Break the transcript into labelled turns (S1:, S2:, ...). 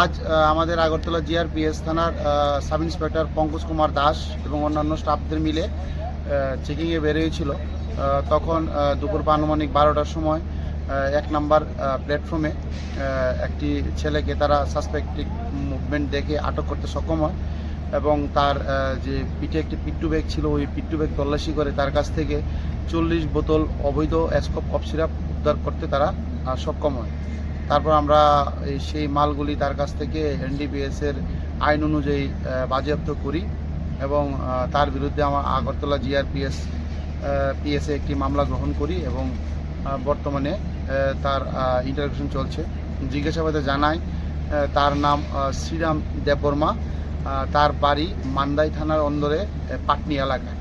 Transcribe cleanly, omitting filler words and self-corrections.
S1: আজ আমাদের আগরতলা জিআরপিএস থানার সাব ইন্সপেক্টর পঙ্কজ কুমার দাস এবং অন্যান্য স্টাফদের মিলে চেকিংয়ে বেরিয়েছিল। তখন দুপুর আনুমানিক 12টার সময় 1 নম্বর প্ল্যাটফর্মে একটি ছেলেকে তারা সাসপেক্টিভ মুভমেন্ট দেখে আটক করতে সক্ষম হয় এবং তার যে পিঠে একটি পিট্টু ব্যাগ ছিল, ওই পিট্টু ব্যাগ তল্লাশি করে তার কাছ থেকে 40 বোতল অবৈধ অ্যাসকপ কফ সিরাপ উদ্ধার করতে তারা সক্ষম হয়। তারপর আমরা সেই মালগুলি তার কাছ থেকে এনডিপিএসের আইন অনুযায়ী বাজেয়াপ্ত করি এবং তার বিরুদ্ধে আমার আগরতলা পিএসে একটি মামলা গ্রহণ করি এবং বর্তমানে তার ইন্টারোগেশন চলছে। জিজ্ঞাসাবাদে জানায় তার নাম শ্রীরাম দেববর্মা, তার বাড়ি মান্দাই থানার অন্দরে পাটনি এলাকায়।